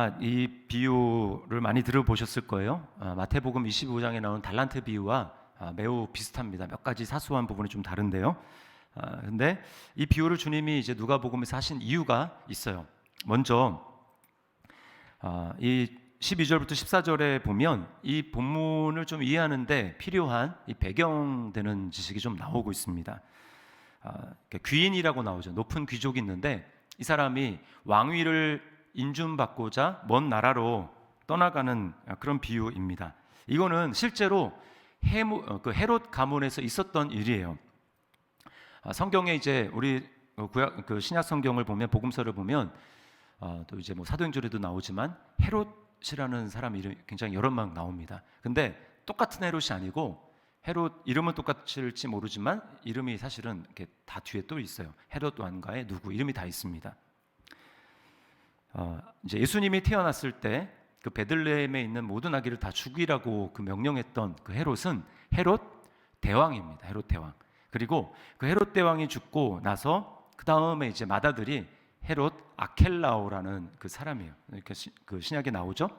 아마 이 비유를 많이 들어보셨을 거예요. 마태복음 25장에 나온 달란트 비유와 매우 비슷합니다. 몇 가지 사소한 부분이 좀 다른데요. 근데 이 비유를 주님이 이제 누가복음에서 하신 이유가 있어요. 먼저 이 12절부터 14절에 보면 이 본문을 좀 이해하는데 필요한 이 배경되는 지식이 좀 나오고 있습니다. 귀인이라고 나오죠. 높은 귀족이 있는데 이 사람이 왕위를 인준받고자 먼 나라로 떠나가는 그런 비유입니다. 이거는 실제로 헤롯 가문에서 있었던 일이에요. 성경에 이제 우리 신약 성경을 보면 복음서를 보면 또 이제 뭐 사도행전에도 나오지만 헤롯이라는 사람 이름이 굉장히 여러 명 나옵니다. 근데 똑같은 헤롯이 아니고 헤롯 이름은 똑같을지 모르지만 이름이 사실은 이렇게 다 뒤에 또 있어요. 헤롯 왕가의 누구 이름이 다 있습니다. 이제 예수님이 태어났을 때 그 베들레헴에 있는 모든 아기를 다 죽이라고 그 명령했던 그 헤롯은 헤롯 대왕입니다. 헤롯 대왕. 그리고 그 헤롯 대왕이 죽고 나서 그 다음에 이제 맏아들이 헤롯 아켈라오라는 그 사람이에요. 이렇게 그 신약에 나오죠.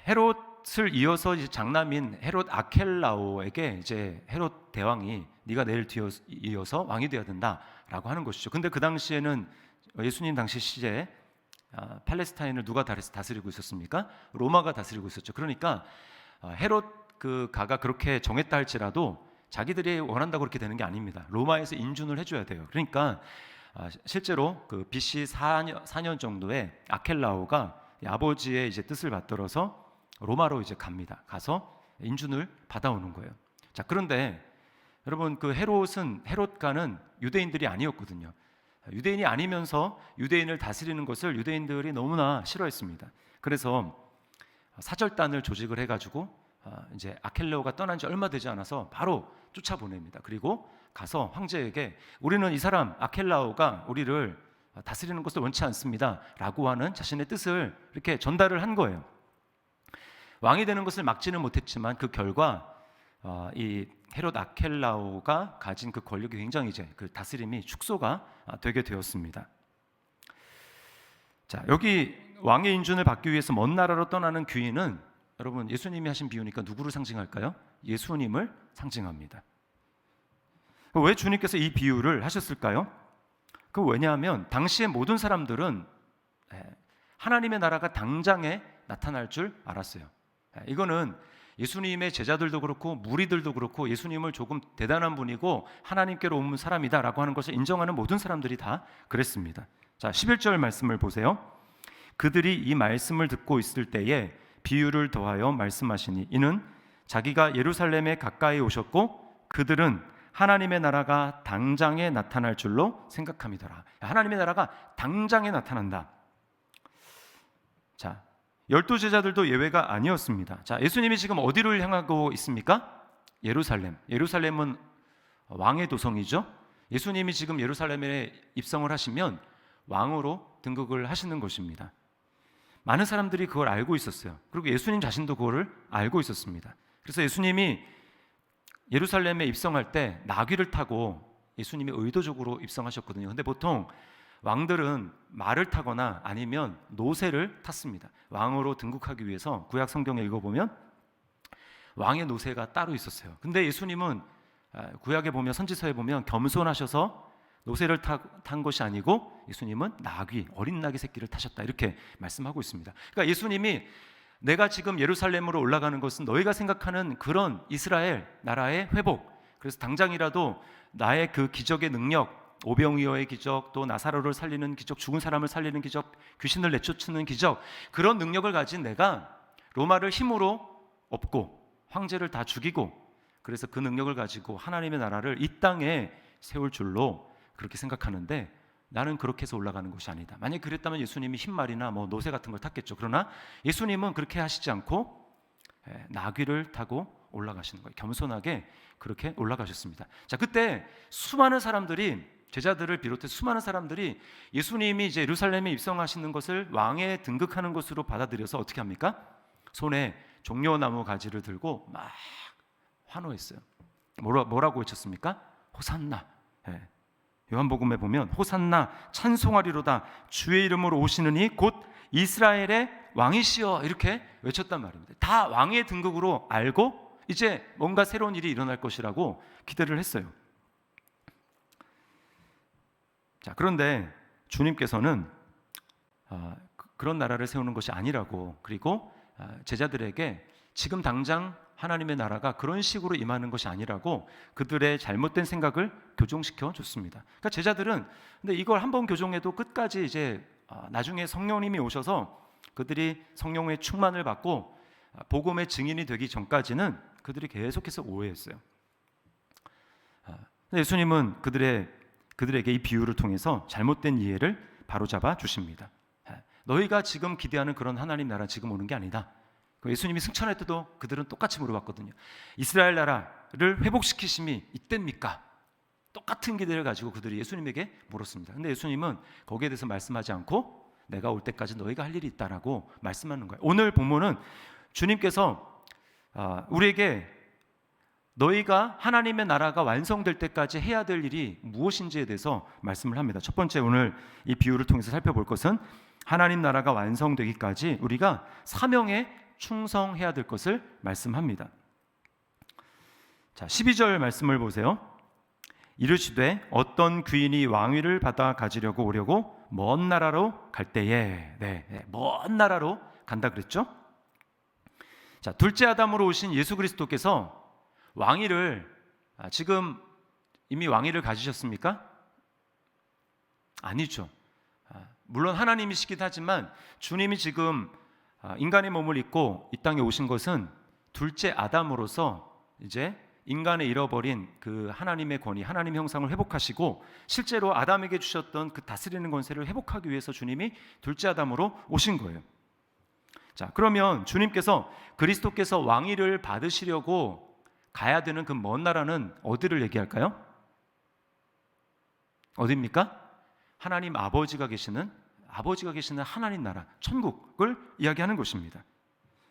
헤롯을 이어서 이제 장남인 헤롯 아켈라오에게 이제 헤롯 대왕이 네가 내일 이어서 왕이 되어야 된다라고 하는 것이죠. 근데 그 당시에는 예수님 당시 시제에 팔레스타인을 누가 다스리고 있었습니까? 로마가 다스리고 있었죠. 그러니까 헤롯 그 가가 그렇게 정했다 할지라도 자기들이 원한다고 그렇게 되는 게 아닙니다. 로마에서 인준을 해줘야 돼요. 그러니까 실제로 그 BC 4년 정도에 아켈라오가 아버지의 이제 뜻을 받들어서 로마로 이제 갑니다. 가서 인준을 받아오는 거예요. 자, 그런데 여러분 그 헤롯가는 유대인들이 아니었거든요. 유대인이 아니면서 유대인을 다스리는 것을 유대인들이 너무나 싫어했습니다. 그래서 사절단을 조직을 해가지고 이제 아켈라오가 떠난 지 얼마 되지 않아서 바로 쫓아보냅니다. 그리고 가서 황제에게 우리는 이 사람 아켈라오가 우리를 다스리는 것을 원치 않습니다 라고 하는 자신의 뜻을 이렇게 전달을 한 거예요. 왕이 되는 것을 막지는 못했지만 그 결과 이 헤롯 아켈라오가 가진 그 권력이 굉장히 이제 그 다스림이 축소가 되게 되었습니다. 자, 여기 왕의 인준을 받기 위해서 먼 나라로 떠나는 귀인은 여러분 예수님이 하신 비유니까 누구를 상징할까요? 예수님을 상징합니다. 왜 주님께서 이 비유를 하셨을까요? 왜냐하면 당시의 모든 사람들은 하나님의 나라가 당장에 나타날 줄 알았어요. 이거는 예수님의 제자들도 그렇고 무리들도 그렇고 예수님을 조금 대단한 분이고 하나님께로 온 사람이다라고 하는 것을 인정하는 모든 사람들이 다 그랬습니다. 자, 11절 말씀을 보세요. 그들이 이 말씀을 듣고 있을 때에 비유를 더하여 말씀하시니 이는 자기가 예루살렘에 가까이 오셨고 그들은 하나님의 나라가 당장에 나타날 줄로 생각함이더라. 하나님의 나라가 당장에 나타난다. 자, 12 제자들도 예외가 아니었습니다. 자, 예수님이 지금 어디를 향하고 있습니까? 예루살렘. 예루살렘은 왕의 도성이죠. 예수님이 지금 예루살렘에 입성을 하시면 왕으로 등극을 하시는 것입니다. 많은 사람들이 그걸 알고 있었어요. 그리고 예수님 자신도 그걸 알고 있었습니다. 그래서 예수님이 예루살렘에 입성할 때 나귀를 타고 예수님이 의도적으로 입성하셨거든요. 근데 보통 왕들은 말을 타거나 아니면 노새를 탔습니다. 왕으로 등극하기 위해서 구약 성경에 읽어보면 왕의 노새가 따로 있었어요. 근데 예수님은 구약에 보면 선지서에 보면 겸손하셔서 노새를 탄 것이 아니고 예수님은 나귀, 어린 나귀 새끼를 타셨다 이렇게 말씀하고 있습니다. 그러니까 예수님이 내가 지금 예루살렘으로 올라가는 것은 너희가 생각하는 그런 이스라엘 나라의 회복, 그래서 당장이라도 나의 그 기적의 능력, 오병이어의 기적, 또 나사로를 살리는 기적, 죽은 사람을 살리는 기적, 귀신을 내쫓는 기적, 그런 능력을 가진 내가 로마를 힘으로 엎고 황제를 다 죽이고 그래서 그 능력을 가지고 하나님의 나라를 이 땅에 세울 줄로 그렇게 생각하는데 나는 그렇게 해서 올라가는 것이 아니다. 만약에 그랬다면 예수님이 흰말이나 뭐 노새 같은 걸 탔겠죠. 그러나 예수님은 그렇게 하시지 않고 나귀를 타고 올라가시는 거예요. 겸손하게 그렇게 올라가셨습니다. 자, 그때 수많은 사람들이 제자들을 비롯해 수많은 사람들이 예수님이 이제 예루살렘에 입성하시는 것을 왕에 등극하는 것으로 받아들여서 어떻게 합니까? 손에 종려나무 가지를 들고 막 환호했어요. 뭐라고 외쳤습니까? 호산나. 요한복음에 보면 호산나 찬송하리로다 주의 이름으로 오시는 이 곧 이스라엘의 왕이시여 이렇게 외쳤단 말입니다. 다 왕의 등극으로 알고 이제 뭔가 새로운 일이 일어날 것이라고 기대를 했어요. 자, 그런데 주님께서는 그런 나라를 세우는 것이 아니라고, 그리고 제자들에게 지금 당장 하나님의 나라가 그런 식으로 임하는 것이 아니라고 그들의 잘못된 생각을 교정시켜 줬습니다. 그러니까 제자들은 근데 이걸 한번 교정해도 끝까지 이제 나중에 성령님이 오셔서 그들이 성령의 충만을 받고 복음의 증인이 되기 전까지는 그들이 계속해서 오해했어요. 예수님은 그들에게 이 비유를 통해서 잘못된 이해를 바로잡아 주십니다. 너희가 지금 기대하는 그런 하나님 나라 지금 오는 게 아니다. 예수님이 승천할 때도 그들은 똑같이 물어봤거든요. 이스라엘 나라를 회복시키심이 이때입니까? 똑같은 기대를 가지고 그들이 예수님에게 물었습니다. 근데 예수님은 거기에 대해서 말씀하지 않고 내가 올 때까지 너희가 할 일이 있다라고 말씀하는 거예요. 오늘 본문은 주님께서 우리에게 너희가 하나님의 나라가 완성될 때까지 해야 될 일이 무엇인지에 대해서 말씀을 합니다. 첫 번째, 오늘 이 비유를 통해서 살펴볼 것은 하나님 나라가 완성되기까지 우리가 사명에 충성해야 될 것을 말씀합니다. 자, 12절 말씀을 보세요. 이르시되 어떤 귀인이 왕위를 받아 가지려고 오려고 먼 나라로 갈 때에, 먼 나라로 간다 그랬죠? 자, 둘째 아담으로 오신 예수 그리스도께서 왕위를 지금 이미 왕위를 가지셨습니까? 아니죠. 물론 하나님이시긴 하지만 주님이 지금 인간의 몸을 입고 이 땅에 오신 것은 둘째 아담으로서 이제 인간의 잃어버린 그 하나님의 권위, 하나님 형상을 회복하시고 실제로 아담에게 주셨던 그 다스리는 권세를 회복하기 위해서 주님이 둘째 아담으로 오신 거예요. 자, 그러면 주님께서 그리스도께서 왕위를 받으시려고 가야 되는 그 먼 나라는 어디를 얘기할까요? 어디입니까? 하나님 아버지가 계시는 하나님 나라, 천국을 이야기하는 것입니다.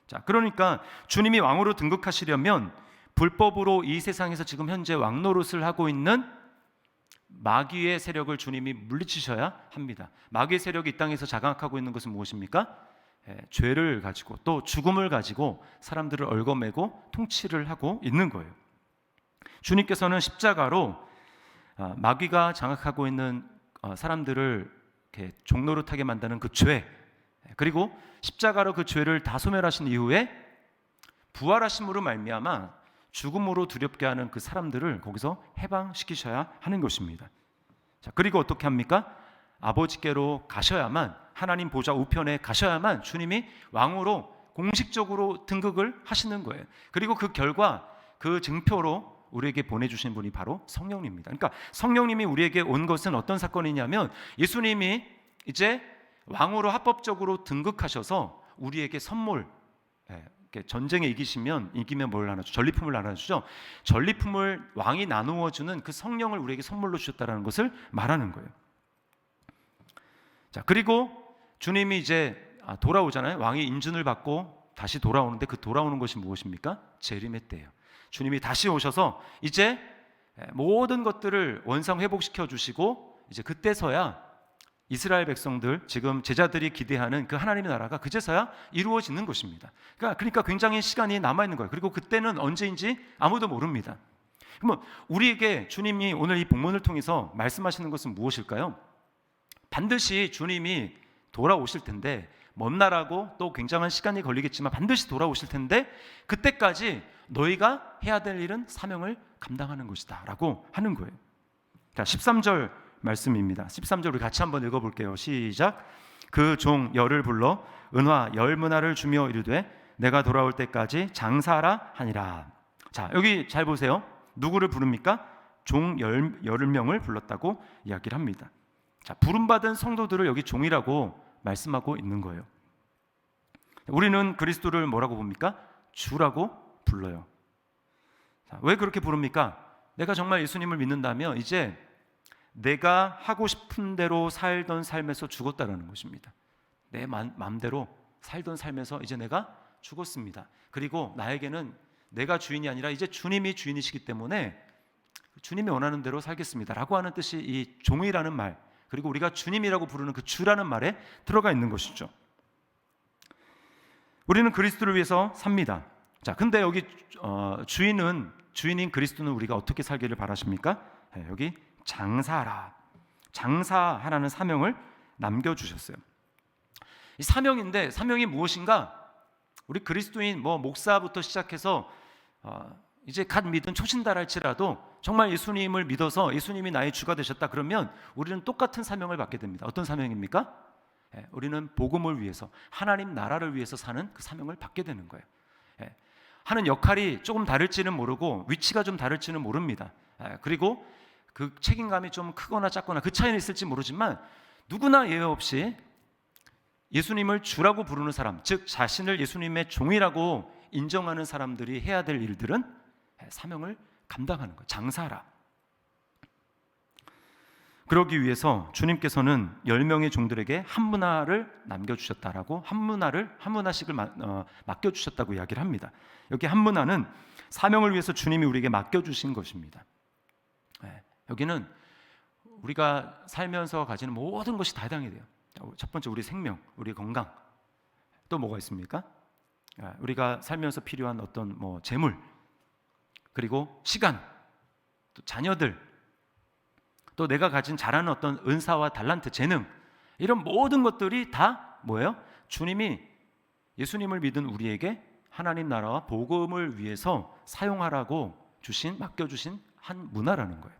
자, 그러니까 주님이 왕으로 등극하시려면 불법으로 이 세상에서 지금 현재 왕 노릇을 하고 있는 마귀의 세력을 주님이 물리치셔야 합니다. 마귀의 세력이 이 땅에서 장악하고 있는 것은 무엇입니까? 죄를 가지고 또 죽음을 가지고 사람들을 얽어매고 통치를 하고 있는 거예요. 주님께서는 십자가로 마귀가 장악하고 있는 사람들을 이렇게 종노릇하게 만드는 그 죄, 그리고 십자가로 그 죄를 다 소멸하신 이후에 부활하심으로 말미암아 죽음으로 두렵게 하는 그 사람들을 거기서 해방시키셔야 하는 것입니다. 자, 그리고 어떻게 합니까? 아버지께로 가셔야만, 하나님 보좌 우편에 가셔야만 주님이 왕으로 공식적으로 등극을 하시는 거예요. 그리고 그 결과, 그 증표로 우리에게 보내주신 분이 바로 성령님입니다. 그러니까 성령님이 우리에게 온 것은 어떤 사건이냐면 예수님이 이제 왕으로 합법적으로 등극하셔서 우리에게 선물, 전쟁에 이기면 뭘 나눠주죠? 전리품을 나눠주죠. 전리품을 왕이 나누어주는 그 성령을 우리에게 선물로 주셨다는 것을 말하는 거예요. 자, 그리고 주님이 이제 돌아오잖아요. 왕이 인준을 받고 다시 돌아오는데 그 돌아오는 것이 무엇입니까? 재림의 때예요. 주님이 다시 오셔서 이제 모든 것들을 원상 회복시켜 주시고 이제 그때서야 이스라엘 백성들, 지금 제자들이 기대하는 그 하나님의 나라가 그제서야 이루어지는 것입니다. 그러니까 굉장히 시간이 남아있는 거예요. 그리고 그때는 언제인지 아무도 모릅니다. 그러면 우리에게 주님이 오늘 이 본문을 통해서 말씀하시는 것은 무엇일까요? 반드시 주님이 돌아오실 텐데, 먼 나라고 또 굉장한 시간이 걸리겠지만 반드시 돌아오실 텐데 그때까지 너희가 해야 될 일은 사명을 감당하는 것이다 라고 하는 거예요. 자, 13절 말씀입니다. 13절 우리 같이 한번 읽어볼게요. 시작. 그 종 열을 불러 은화 열문화를 주며 이르되 내가 돌아올 때까지 장사하라 하니라. 자, 여기 잘 보세요. 누구를 부릅니까? 종 10명을 불렀다고 이야기를 합니다. 자, 부름받은 성도들을 여기 종이라고 말씀하고 있는 거예요. 우리는 그리스도를 뭐라고 봅니까? 주라고 불러요. 자, 왜 그렇게 부릅니까? 내가 정말 예수님을 믿는다면 이제 내가 하고 싶은 대로 살던 삶에서 죽었다라는 것입니다. 내 마음대로 살던 삶에서 이제 내가 죽었습니다. 그리고 나에게는 내가 주인이 아니라 이제 주님이 주인이시기 때문에 주님이 원하는 대로 살겠습니다라고 하는 뜻이 이 종이라는 말, 그리고 우리가 주님이라고 부르는 그 주라는 말에 들어가 있는 것이죠. 우리는 그리스도를 위해서 삽니다. 자, 근데 여기 주인인 그리스도는 우리가 어떻게 살기를 바라십니까? 여기 장사하라는 사명을 남겨주셨어요. 이 사명인데, 사명이 무엇인가? 우리 그리스도인 목사부터 시작해서 이제 갓 믿은 초신달할지라도 정말 예수님을 믿어서 예수님이 나의 주가 되셨다 그러면 우리는 똑같은 사명을 받게 됩니다. 어떤 사명입니까? 우리는 복음을 위해서, 하나님 나라를 위해서 사는 그 사명을 받게 되는 거예요. 하는 역할이 조금 다를지는 모르고 위치가 좀 다를지는 모릅니다. 그리고 그 책임감이 좀 크거나 작거나 그 차이는 있을지 모르지만 누구나 예외 없이 예수님을 주라고 부르는 사람, 즉 자신을 예수님의 종이라고 인정하는 사람들이 해야 될 일들은 사명을 감당하는 거예요. 장사하라. 그러기 위해서 주님께서는 10명의 종들에게 한 문화를 남겨주셨다라고, 한 문화씩을 맡겨주셨다고 이야기를 합니다. 여기 한 문화는 사명을 위해서 주님이 우리에게 맡겨주신 것입니다. 여기는 우리가 살면서 가지는 모든 것이 다 해당이 돼요. 첫 번째, 우리 생명, 우리 건강. 또 뭐가 있습니까? 우리가 살면서 필요한 어떤 재물, 그리고 시간, 또 자녀들, 또 내가 가진 잘하는 어떤 은사와 달란트, 재능, 이런 모든 것들이 다 뭐예요? 주님이 예수님을 믿은 우리에게 하나님 나라와 복음을 위해서 사용하라고 맡겨주신 한 문화라는 거예요.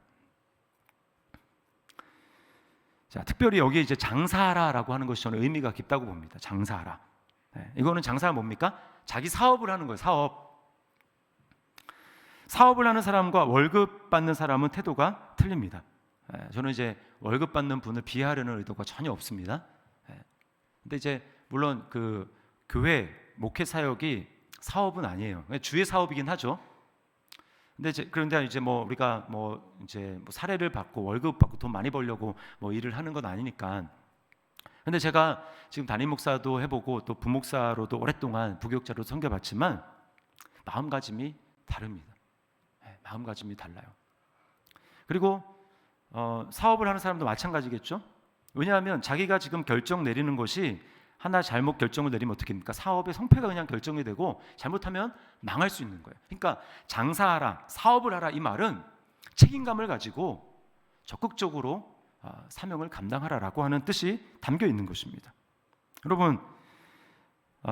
자, 특별히 여기 이제 장사하라라고 하는 것이 저는 의미가 깊다고 봅니다. 장사하라. 이거는 장사가 뭡니까? 자기 사업을 하는 거예요. 사업을 하는 사람과 월급 받는 사람은 태도가 틀립니다. 저는 이제 월급 받는 분을 비하하려는 의도가 전혀 없습니다. 근데 이제 물론 그 교회 목회 사역이 사업은 아니에요. 주의 사업이긴 하죠. 그런데 이제 우리가 사례를 받고 월급 받고 돈 많이 벌려고 일을 하는 건 아니니까. 근데 제가 지금 담임 목사도 해보고 또 부목사로도 오랫동안 부교육자로 섬겨봤지만 마음가짐이 다릅니다. 마음가짐이 달라요. 그리고 사업을 하는 사람도 마찬가지겠죠. 왜냐하면 자기가 지금 결정 내리는 것이 하나 잘못 결정을 내리면 어떻게 됩니까? 사업의 성패가 그냥 결정이 되고 잘못하면 망할 수 있는 거예요. 그러니까 장사하라, 사업을 하라, 이 말은 책임감을 가지고 적극적으로 사명을 감당하라라고 하는 뜻이 담겨 있는 것입니다. 여러분,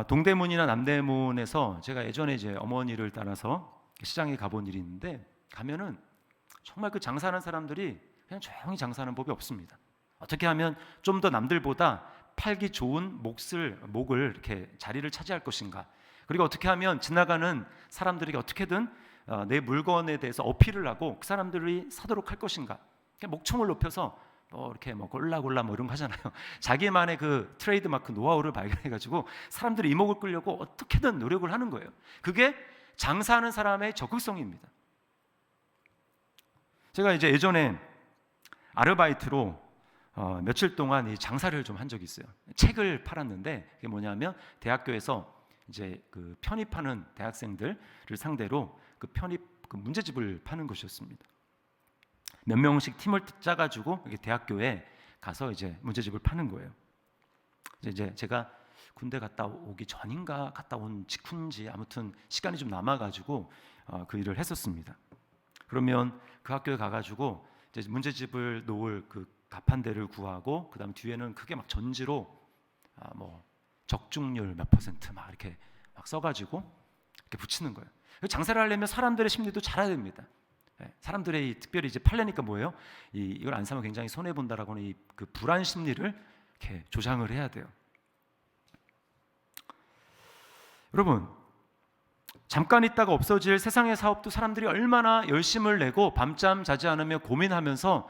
동대문이나 남대문에서 제가 예전에 이제 어머니를 따라서 시장에 가본 일이 있는데, 가면은 정말 그 장사하는 사람들이 그냥 조용히 장사하는 법이 없습니다. 어떻게 하면 좀 더 남들보다 팔기 좋은 목을 이렇게 자리를 차지할 것인가, 그리고 어떻게 하면 지나가는 사람들에게 어떻게든 내 물건에 대해서 어필을 하고 그 사람들이 사도록 할 것인가, 그냥 목청을 높여서 이렇게 골라 이런 거 하잖아요. 자기만의 그 트레이드 마크 노하우를 발견해가지고 사람들이 이목을 끌려고 어떻게든 노력을 하는 거예요. 그게 장사하는 사람의 적극성입니다. 제가 이제 예전에 아르바이트로 며칠 동안 이 장사를 좀 한 적이 있어요. 책을 팔았는데 그게 뭐냐면 대학교에서 이제 그 편입하는 대학생들을 상대로 그 문제집을 파는 것이었습니다. 몇 명씩 팀을 짜가지고 대학교에 가서 이제 문제집을 파는 거예요. 이제 제가 군대 갔다 오기 전인가 갔다 온 직후인지 아무튼 시간이 좀 남아가지고 그 일을 했었습니다. 그러면 그 학교에 가가지고 이제 문제집을 놓을 그 가판대를 구하고, 그 다음 뒤에는 크게 막 전지로 적중률 몇 % 막 이렇게 막 써가지고 이렇게 붙이는 거예요. 장사를 하려면 사람들의 심리도 잘 알아야 됩니다. 사람들의 특별히 이제 팔려니까 뭐예요? 이걸 안 사면 굉장히 손해 본다라고 하는 그 불안 심리를 이렇게 조장을 해야 돼요. 여러분, 잠깐 있다가 없어질 세상의 사업도 사람들이 얼마나 열심을 내고 밤잠 자지 않으며 고민하면서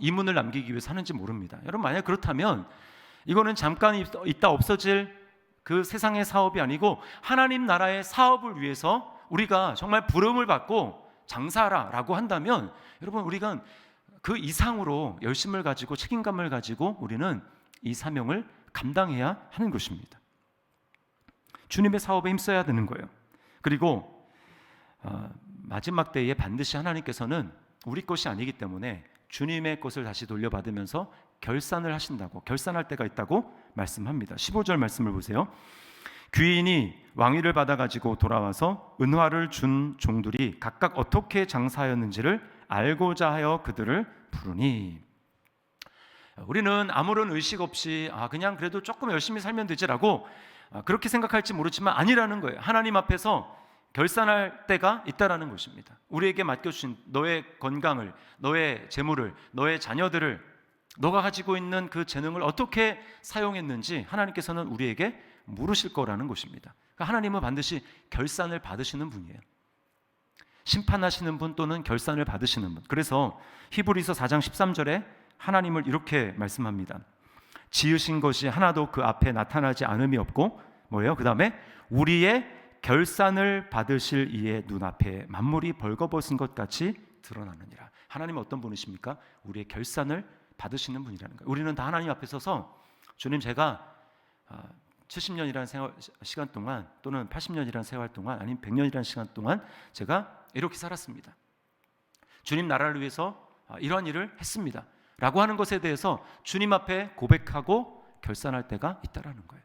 이문을 남기기 위해서 하는지 모릅니다. 여러분, 만약 그렇다면 이거는 잠깐 있다 없어질 그 세상의 사업이 아니고 하나님 나라의 사업을 위해서 우리가 정말 부름을 받고 장사하라라고 한다면, 여러분, 우리가 그 이상으로 열심을 가지고 책임감을 가지고 우리는 이 사명을 감당해야 하는 것입니다. 주님의 사업에 힘써야 되는 거예요. 그리고 마지막 때에 반드시 하나님께서는 우리 것이 아니기 때문에 주님의 것을 다시 돌려받으면서 결산을 하신다고, 결산할 때가 있다고 말씀합니다. 15절 말씀을 보세요. 귀인이 왕위를 받아가지고 돌아와서 은화를 준 종들이 각각 어떻게 장사하였는지를 알고자 하여 그들을 부르니, 우리는 아무런 의식 없이 그냥 그래도 조금 열심히 살면 되지라고 그렇게 생각할지 모르지만 아니라는 거예요. 하나님 앞에서 결산할 때가 있다라는 것입니다. 우리에게 맡겨주신 너의 건강을, 너의 재물을, 너의 자녀들을, 너가 가지고 있는 그 재능을 어떻게 사용했는지 하나님께서는 우리에게 물으실 거라는 것입니다. 그러니까 하나님은 반드시 결산을 받으시는 분이에요. 심판하시는 분 또는 결산을 받으시는 분. 그래서 히브리서 4장 13절에 하나님을 이렇게 말씀합니다. 지으신 것이 하나도 그 앞에 나타나지 않음이 없고, 뭐예요? 그 다음에 우리의 결산을 받으실 이의 눈앞에 만물이 벌거벗은 것 같이 드러나느니라. 하나님은 어떤 분이십니까? 우리의 결산을 받으시는 분이라는 거예요. 우리는 다 하나님 앞에 서서, 주님, 제가 70년이라는 시간 동안, 또는 80년이라는 세월 동안, 아니면 100년이라는 시간 동안 제가 이렇게 살았습니다. 주님 나라를 위해서 이러한 일을 했습니다 라고 하는 것에 대해서 주님 앞에 고백하고 결산할 때가 있다라는 거예요.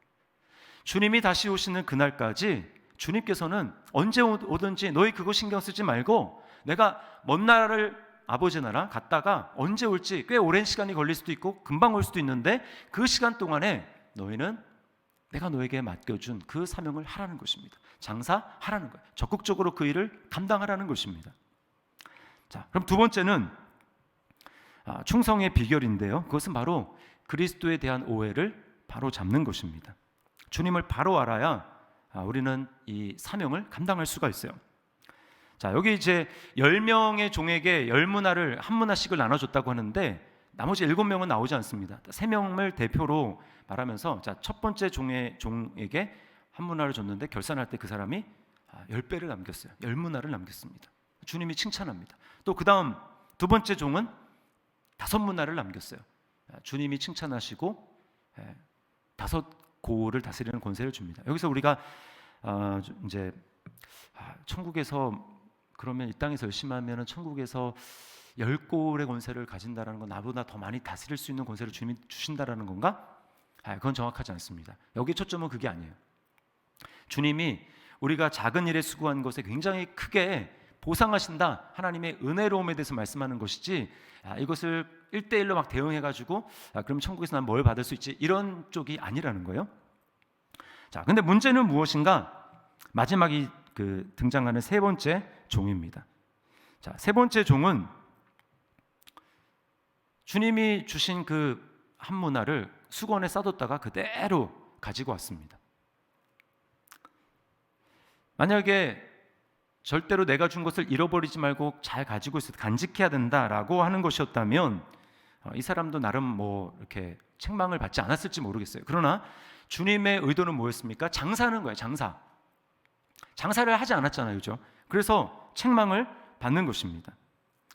주님이 다시 오시는 그날까지 주님께서는 언제 오든지 너희 그거 신경 쓰지 말고, 내가 먼 나라를, 아버지 나라 갔다가 언제 올지 꽤 오랜 시간이 걸릴 수도 있고 금방 올 수도 있는데, 그 시간 동안에 너희는 내가 너에게 맡겨준 그 사명을 하라는 것입니다. 장사하라는 거예요. 적극적으로 그 일을 감당하라는 것입니다. 자, 그럼 두 번째는 충성의 비결인데요, 그것은 바로 그리스도에 대한 오해를 바로 잡는 것입니다. 주님을 바로 알아야 우리는 이 사명을 감당할 수가 있어요. 자, 여기 이제 10명의 종에게 10문화를 한 문화씩을 나눠줬다고 하는데 나머지 7명은 나오지 않습니다. 3명을 대표로 말하면서, 자, 첫 번째 종에게 한 문화를 줬는데 결산할 때 그 사람이 10배를 남겼어요. 10문화를 남겼습니다. 주님이 칭찬합니다. 또 그 다음 두 번째 종은 5문화를 남겼어요. 주님이 칭찬하시고 5고을을 다스리는 권세를 줍니다. 여기서 우리가 이제 천국에서, 그러면 이 땅에서 열심히 하면 천국에서 10고을의 권세를 가진다는 건 나보다 더 많이 다스릴 수 있는 권세를 주님이 주신다는 건가? 그건 정확하지 않습니다. 여기 초점은 그게 아니에요. 주님이 우리가 작은 일에 수고한 것에 굉장히 크게 보상하신다, 하나님의 은혜로움에 대해서 말씀하는 것이지, 이것을 1대1로 막 대응해가지고 그럼 천국에서 난 뭘 받을 수 있지, 이런 쪽이 아니라는 거예요. 자, 근데 문제는 무엇인가? 마지막이 등장하는 세 번째 종입니다. 자, 세 번째 종은 주님이 주신 그 한 문화를 수건에 싸뒀다가 그대로 가지고 왔습니다. 만약에 절대로 내가 준 것을 잃어버리지 말고 잘 가지고 있어, 간직해야 된다라고 하는 것이었다면 이 사람도 나름 이렇게 책망을 받지 않았을지 모르겠어요. 그러나 주님의 의도는 뭐였습니까? 장사하는 거예요. 장사를 하지 않았잖아요, 그죠? 그래서 책망을 받는 것입니다.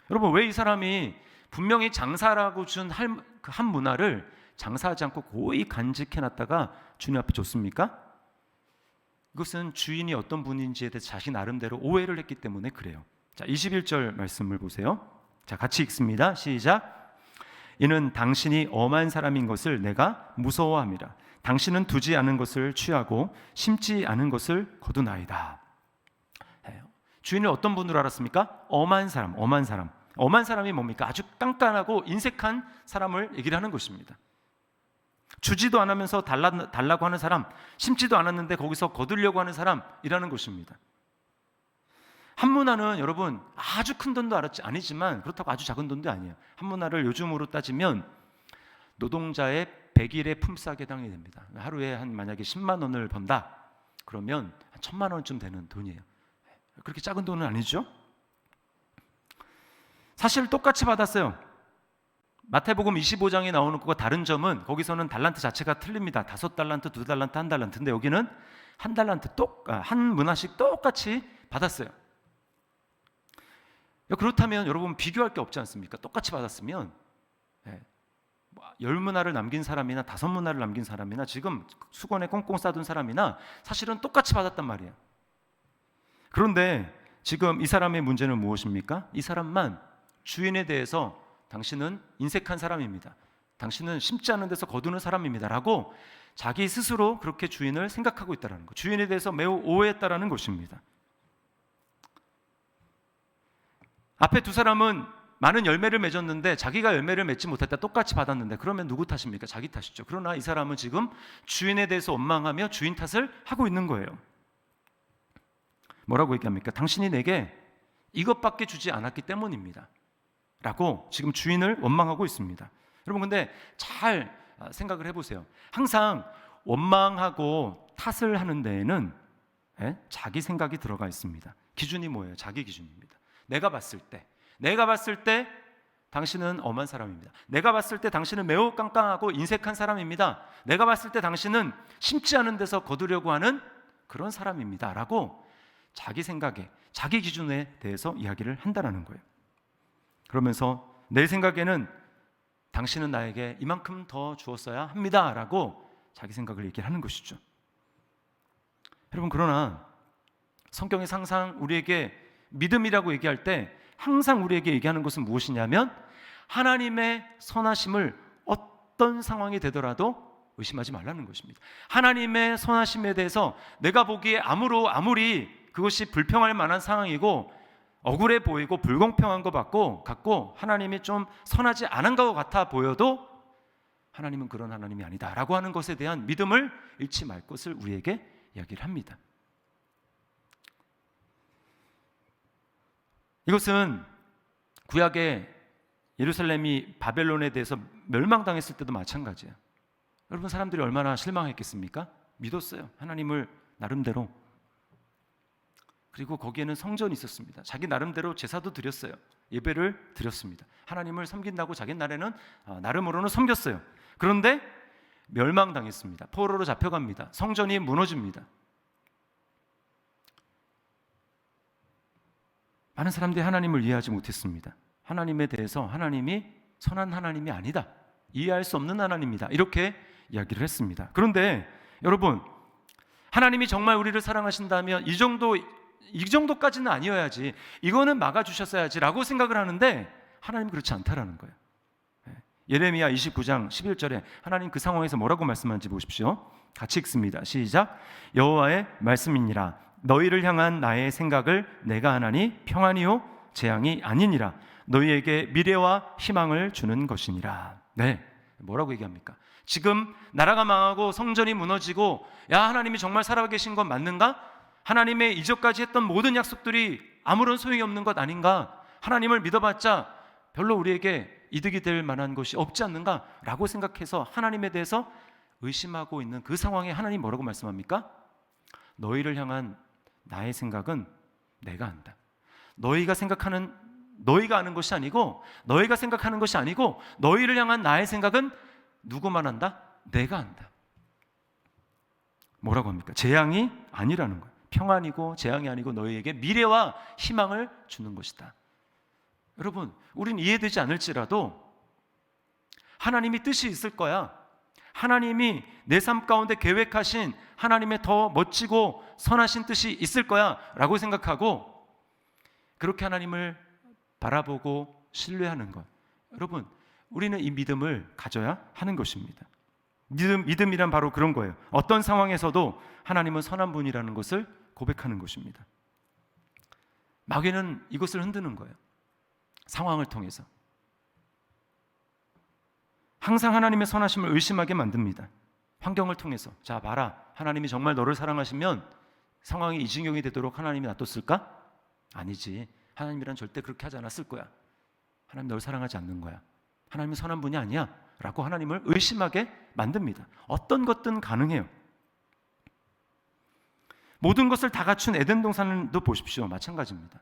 여러분, 왜 이 사람이 분명히 장사라고 준 한 문화를 장사하지 않고 고이 간직해놨다가 주님 앞에 줬습니까? 이것은 주인이 어떤 분인지에 대해서 자신 나름대로 오해를 했기 때문에 그래요. 자, 21절 말씀을 보세요. 자, 같이 읽습니다. 시작. 이는 당신이 엄한 사람인 것을 내가 무서워함이라. 당신은 두지 않은 것을 취하고 심지 않은 것을 거두나이다. 주인을 어떤 분으로 알았습니까? 엄한 사람. 엄한 사람이 뭡니까? 아주 깐깐하고 인색한 사람을 얘기를 하는 것입니다. 주지도 않으면서 달라고 하는 사람, 심지도 않았는데 거기서 거두려고 하는 사람이라는 것입니다. 한 문화는 여러분 아주 큰 돈도 아니지만 그렇다고 아주 작은 돈도 아니에요. 한 문화를 요즘으로 따지면 노동자의 100일의 품삯에 해당이 됩니다. 하루에 만약에 10만 원을 번다 그러면 한 1,000만 원쯤 되는 돈이에요. 그렇게 작은 돈은 아니죠. 사실 똑같이 받았어요. 마태복음 25장에 나오는 것과 다른 점은 거기서는 달란트 자체가 틀립니다. 5달란트, 2달란트, 1달란트인데 여기는 한 문화씩 똑같이 받았어요. 그렇다면 여러분 비교할 게 없지 않습니까? 똑같이 받았으면 10문화를 남긴 사람이나 5문화를 남긴 사람이나 지금 수건에 꽁꽁 싸둔 사람이나 사실은 똑같이 받았단 말이에요. 그런데 지금 이 사람의 문제는 무엇입니까? 이 사람만 주인에 대해서 당신은 인색한 사람입니다. 당신은 심지 않은 데서 거두는 사람입니다. 라고 자기 스스로 그렇게 주인을 생각하고 있다는 것, 주인에 대해서 매우 오해했다는 것입니다. 앞에 두 사람은 많은 열매를 맺었는데 자기가 열매를 맺지 못했다, 똑같이 받았는데 그러면 누구 탓입니까? 자기 탓이죠. 그러나 이 사람은 지금 주인에 대해서 원망하며 주인 탓을 하고 있는 거예요. 뭐라고 얘기합니까? 당신이 내게 이것밖에 주지 않았기 때문입니다 라고 지금 주인을 원망하고 있습니다. 여러분, 근데 잘 생각을 해보세요. 항상 원망하고 탓을 하는 데에는 자기 생각이 들어가 있습니다. 기준이 뭐예요? 자기 기준입니다. 내가 봤을 때 당신은 엄한 사람입니다. 내가 봤을 때 당신은 매우 깡깡하고 인색한 사람입니다. 내가 봤을 때 당신은 심지 않은 데서 거두려고 하는 그런 사람입니다 라고 자기 생각에, 자기 기준에 대해서 이야기를 한다는 거예요. 그러면서 내 생각에는 당신은 나에게 이만큼 더 주었어야 합니다 라고 자기 생각을 얘기를 하는 것이죠. 여러분, 그러나 성경에서 항상 우리에게 믿음이라고 얘기할 때 항상 우리에게 얘기하는 것은 무엇이냐면 하나님의 선하심을 어떤 상황이 되더라도 의심하지 말라는 것입니다. 하나님의 선하심에 대해서 내가 보기에 아무리 그것이 불평할 만한 상황이고 억울해 보이고 불공평한 것 같고 하나님이 좀 선하지 않은 것 같아 보여도 하나님은 그런 하나님이 아니다 라고 하는 것에 대한 믿음을 잃지 말 것을 우리에게 이야기를 합니다. 이것은 구약의 예루살렘이 바벨론에 대해서 멸망당했을 때도 마찬가지예요. 여러분, 사람들이 얼마나 실망했겠습니까? 믿었어요, 하나님을 나름대로. 그리고 거기에는 성전이 있었습니다. 자기 나름대로 제사도 드렸어요. 예배를 드렸습니다. 하나님을 섬긴다고 자기 나름으로는 섬겼어요. 그런데 멸망당했습니다. 포로로 잡혀갑니다. 성전이 무너집니다. 많은 사람들이 하나님을 이해하지 못했습니다. 하나님에 대해서 하나님이 선한 하나님이 아니다, 이해할 수 없는 하나님이다, 이렇게 이야기를 했습니다. 그런데 여러분, 하나님이 정말 우리를 사랑하신다면 이 정도까지는 아니어야지, 이거는 막아주셨어야지 라고 생각을 하는데 하나님은 그렇지 않다라는 거예요. 예레미야 29장 11절에 하나님 그 상황에서 뭐라고 말씀하는지 보십시오. 같이 읽습니다. 시작. 여호와의 말씀이니라. 너희를 향한 나의 생각을 내가 하나니 평안이요 재앙이 아니니라. 너희에게 미래와 희망을 주는 것이니라. 네, 뭐라고 얘기합니까? 지금 나라가 망하고 성전이 무너지고, 야, 하나님이 정말 살아계신 건 맞는가? 하나님의 이전까지 했던 모든 약속들이 아무런 소용이 없는 것 아닌가? 하나님을 믿어봤자 별로 우리에게 이득이 될 만한 것이 없지 않는가? 라고 생각해서 하나님에 대해서 의심하고 있는 그 상황에 하나님 뭐라고 말씀합니까? 너희를 향한 나의 생각은 내가 안다. 너희가 아는 것이 아니고, 너희가 생각하는 것이 아니고, 너희를 향한 나의 생각은 누구만 안다? 내가 안다. 뭐라고 합니까? 재앙이 아니라는 거예요. 평안이고 재앙이 아니고 너희에게 미래와 희망을 주는 것이다. 여러분, 우린 이해되지 않을지라도 하나님이 뜻이 있을 거야. 하나님이 내 삶 가운데 계획하신 하나님의 더 멋지고 선하신 뜻이 있을 거야 라고 생각하고 그렇게 하나님을 바라보고 신뢰하는 것, 여러분, 우리는 이 믿음을 가져야 하는 것입니다. 믿음이란 바로 그런 거예요. 어떤 상황에서도 하나님은 선한 분이라는 것을 고백하는 것입니다. 마귀는 이것을 흔드는 거예요. 상황을 통해서 항상 하나님의 선하심을 의심하게 만듭니다. 환경을 통해서. 자, 봐라, 하나님이 정말 너를 사랑하시면 상황이 이 지경이 되도록 하나님이 놔뒀을까? 아니지. 하나님이란 절대 그렇게 하지 않았을 거야. 하나님 너를 사랑하지 않는 거야. 하나님은 선한 분이 아니야 라고 하나님을 의심하게 만듭니다. 어떤 것든 가능해요. 모든 것을 다 갖춘 에덴 동산도 보십시오. 마찬가지입니다.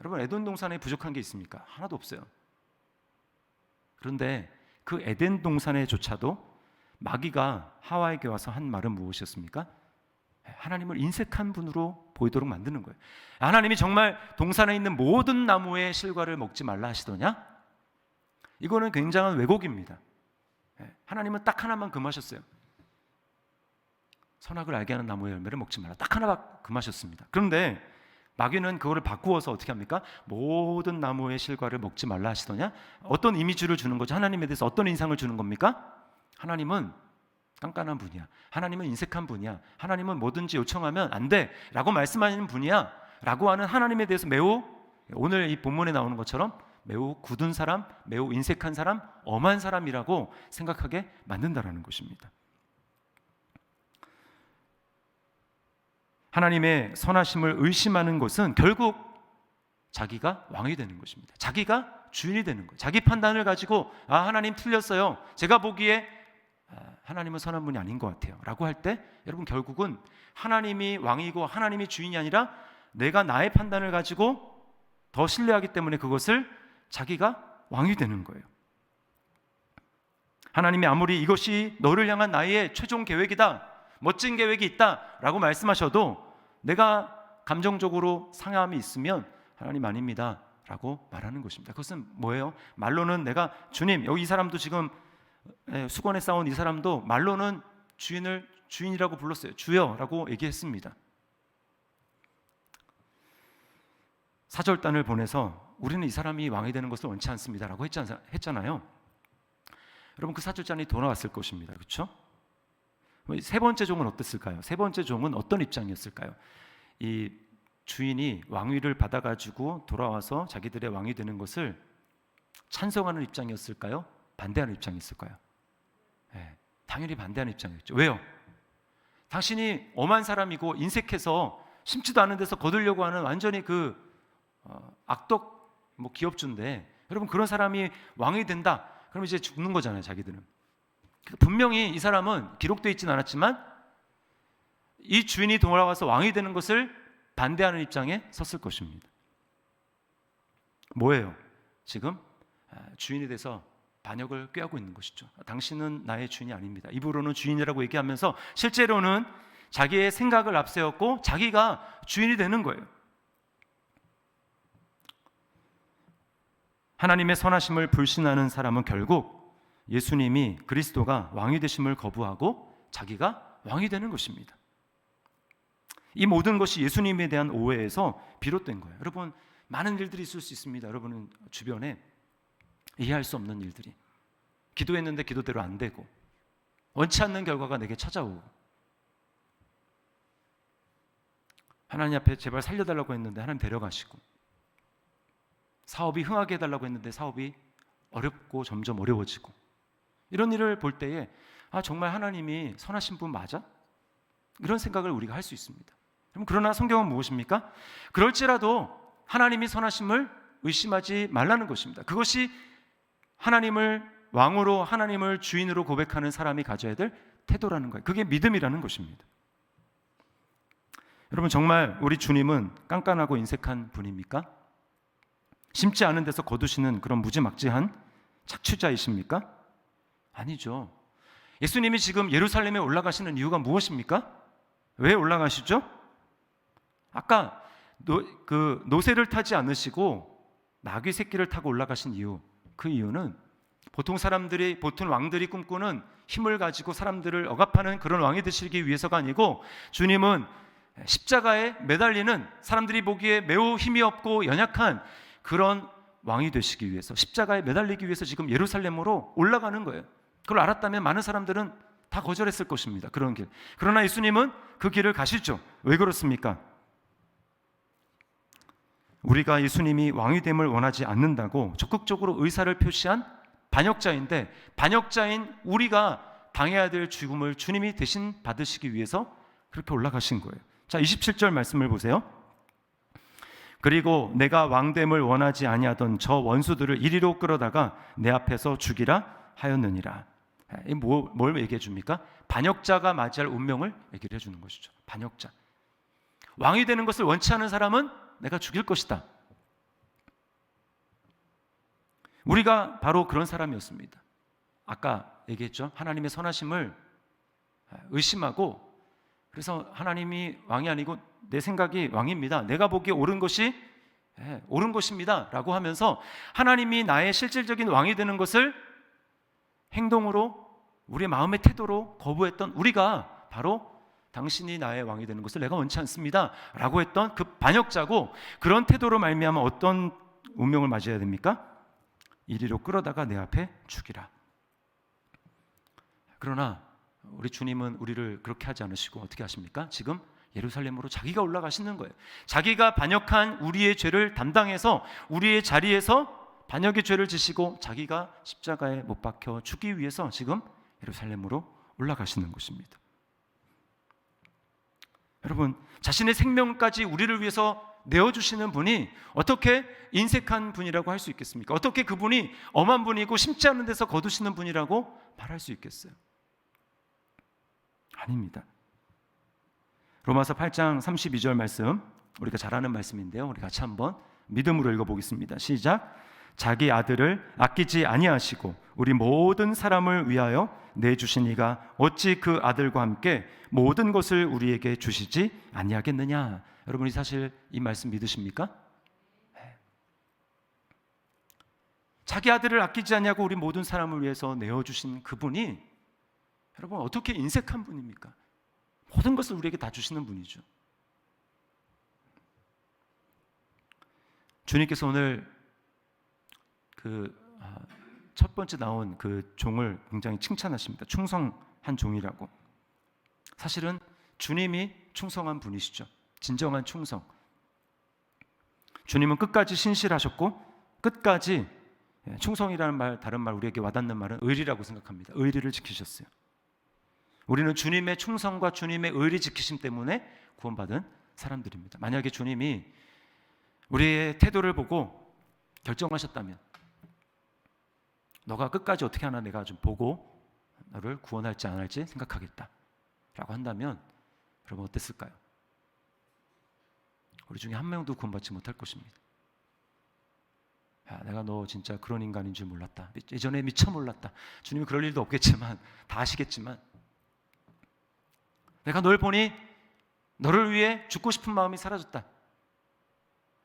여러분, 에덴 동산에 부족한 게 있습니까? 하나도 없어요. 그런데 그 에덴 동산에조차도 마귀가 하와에게 와서 한 말은 무엇이었습니까? 하나님을 인색한 분으로 보이도록 만드는 거예요. 하나님이 정말 동산에 있는 모든 나무의 실과를 먹지 말라 하시더냐? 이거는 굉장한 왜곡입니다. 하나님은 딱 하나만 금하셨어요. 선악을 알게 하는 나무의 열매를 먹지 마라. 딱 하나 금하셨습니다. 그런데 마귀는 그거를 바꾸어서 어떻게 합니까? 모든 나무의 실과를 먹지 말라 하시더냐? 어떤 이미지를 주는 거죠? 하나님에 대해서 어떤 인상을 주는 겁니까? 하나님은 깐깐한 분이야. 하나님은 인색한 분이야. 하나님은 뭐든지 요청하면 안 돼 라고 말씀하시는 분이야 라고 하는 하나님에 대해서 매우, 오늘 이 본문에 나오는 것처럼 매우 굳은 사람, 매우 인색한 사람, 엄한 사람이라고 생각하게 만든다라는 것입니다. 하나님의 선하심을 의심하는 것은 결국 자기가 왕이 되는 것입니다. 자기가 주인이 되는 거예요. 자기 판단을 가지고 하나님 틀렸어요. 제가 보기에 하나님은 선한 분이 아닌 것 같아요 라고 할 때 여러분 결국은 하나님이 왕이고 하나님이 주인이 아니라 내가 나의 판단을 가지고 더 신뢰하기 때문에 그것을 자기가 왕이 되는 거예요. 하나님이 아무리 이것이 너를 향한 나의 최종 계획이다, 멋진 계획이 있다 라고 말씀하셔도 내가 감정적으로 상함이 있으면 하나님 아닙니다 라고 말하는 것입니다. 그것은 뭐예요? 말로는 내가 주님, 여기 이 사람도 지금 수건에 싸운 이 사람도 말로는 주인을 주인이라고 불렀어요. 주여 라고 얘기했습니다. 사절단을 보내서 우리는 이 사람이 왕이 되는 것을 원치 않습니다 라고 했잖아요. 여러분 그 사절단이 돌아왔을 것입니다. 그렇죠? 세 번째 종은 어땠을까요? 세 번째 종은 어떤 입장이었을까요? 이 주인이 왕위를 받아가지고 돌아와서 자기들의 왕이 되는 것을 찬성하는 입장이었을까요? 반대하는 입장이었을까요? 네, 당연히 반대하는 입장이었죠. 왜요? 당신이 엄한 사람이고 인색해서 심지도 않은 데서 거두려고 하는 완전히 그 악덕 기업주인데 여러분 그런 사람이 왕이 된다 그러면 이제 죽는 거잖아요. 자기들은 분명히 이 사람은 기록되어 있지는 않았지만 이 주인이 돌아와서 왕이 되는 것을 반대하는 입장에 섰을 것입니다. 뭐예요? 지금 주인에 대해서 반역을 꾀하고 있는 것이죠. 당신은 나의 주인이 아닙니다. 입으로는 주인이라고 얘기하면서 실제로는 자기의 생각을 앞세웠고 자기가 주인이 되는 거예요. 하나님의 선하심을 불신하는 사람은 결국 예수님이 그리스도가 왕이 되심을 거부하고 자기가 왕이 되는 것입니다. 이 모든 것이 예수님에 대한 오해에서 비롯된 거예요. 여러분 많은 일들이 있을 수 있습니다. 여러분 주변에 이해할 수 없는 일들이 기도했는데 기도대로 안 되고 원치 않는 결과가 내게 찾아오고 하나님 앞에 제발 살려달라고 했는데 하나님 데려가시고 사업이 흥하게 해달라고 했는데 사업이 어렵고 점점 어려워지고 이런 일을 볼 때에 정말 하나님이 선하신 분 맞아? 이런 생각을 우리가 할 수 있습니다. 그러나 성경은 무엇입니까? 그럴지라도 하나님이 선하심을 의심하지 말라는 것입니다. 그것이 하나님을 왕으로 하나님을 주인으로 고백하는 사람이 가져야 될 태도라는 거예요. 그게 믿음이라는 것입니다. 여러분 정말 우리 주님은 깐깐하고 인색한 분입니까? 심지 않은 데서 거두시는 그런 무지막지한 착취자이십니까? 아니죠. 예수님이 지금 예루살렘에 올라가시는 이유가 무엇입니까? 왜 올라가시죠? 아까 노새를 타지 않으시고 나귀 새끼를 타고 올라가신 이유, 그 이유는 보통 왕들이 꿈꾸는 힘을 가지고 사람들을 억압하는 그런 왕이 되시기 위해서가 아니고 주님은 십자가에 매달리는 사람들이 보기에 매우 힘이 없고 연약한 그런 왕이 되시기 위해서 십자가에 매달리기 위해서 지금 예루살렘으로 올라가는 거예요. 그걸 알았다면 많은 사람들은 다 거절했을 것입니다. 그런 길. 그러나 예수님은 그 길을 가시죠. 왜 그렇습니까? 우리가 예수님이 왕이 됨을 원하지 않는다고 적극적으로 의사를 표시한 반역자인데 반역자인 우리가 당해야 될 죽음을 주님이 대신 받으시기 위해서 그렇게 올라가신 거예요. 자, 27절 말씀을 보세요. 그리고 내가 왕됨을 원하지 아니하던 저 원수들을 이리로 끌어다가 내 앞에서 죽이라 하였느니라. 뭘 얘기해 줍니까? 반역자가 맞이할 운명을 얘기를 해주는 것이죠. 반역자. 왕이 되는 것을 원치 않은 사람은 내가 죽일 것이다. 우리가 바로 그런 사람이었습니다. 아까 얘기했죠. 하나님의 선하심을 의심하고 그래서 하나님이 왕이 아니고 내 생각이 왕입니다. 내가 보기에 옳은 것이 옳은 것입니다 라고 하면서 하나님이 나의 실질적인 왕이 되는 것을 행동으로 우리의 마음의 태도로 거부했던 우리가 바로 당신이 나의 왕이 되는 것을 내가 원치 않습니다 라고 했던 그 반역자고, 그런 태도로 말미암아 어떤 운명을 맞이해야 됩니까? 이리로 끌어다가 내 앞에 죽이라. 그러나 우리 주님은 우리를 그렇게 하지 않으시고 어떻게 하십니까? 지금 예루살렘으로 자기가 올라가시는 거예요. 자기가 반역한 우리의 죄를 담당해서 우리의 자리에서 반역의 죄를 지시고 자기가 십자가에 못 박혀 죽기 위해서 지금 예루살렘으로 올라가시는 것입니다. 여러분, 자신의 생명까지 우리를 위해서 내어주시는 분이 어떻게 인색한 분이라고 할 수 있겠습니까? 어떻게 그분이 엄한 분이고 심지 않은 데서 거두시는 분이라고 말할 수 있겠어요? 아닙니다. 로마서 8장 32절 말씀, 우리가 잘 아는 말씀인데요, 우리 같이 한번 믿음으로 읽어보겠습니다. 시작. 자기 아들을 아끼지 아니하시고 우리 모든 사람을 위하여 내주신 이가 어찌 그 아들과 함께 모든 것을 우리에게 주시지 아니하겠느냐. 여러분이 사실 이 말씀 믿으십니까? 네. 자기 아들을 아끼지 아니하고 우리 모든 사람을 위해서 내어주신 그분이 여러분 어떻게 인색한 분입니까? 모든 것을 우리에게 다 주시는 분이죠. 주님께서 오늘 첫 번째 나온 그 종을 굉장히 칭찬하십니다. 충성한 종이라고. 사실은 주님이 충성한 분이시죠. 진정한 충성. 주님은 끝까지 신실하셨고 끝까지, 충성이라는 말, 다른 말, 우리에게 와닿는 말은 의리라고 생각합니다. 의리를 지키셨어요. 우리는 주님의 충성과 주님의 의리 지키심 때문에 구원받은 사람들입니다. 만약에 주님이 우리의 태도를 보고 결정하셨다면, 너가 끝까지 어떻게 하나 내가 좀 보고 너를 구원할지 안 할지 생각하겠다 라고 한다면 여러분 어땠을까요? 우리 중에 한 명도 구원받지 못할 것입니다. 야, 내가 너 진짜 그런 인간인 줄 몰랐다, 예전에 미처 몰랐다. 주님이 그럴 일도 없겠지만, 다 아시겠지만, 내가 널 보니 너를 위해 죽고 싶은 마음이 사라졌다.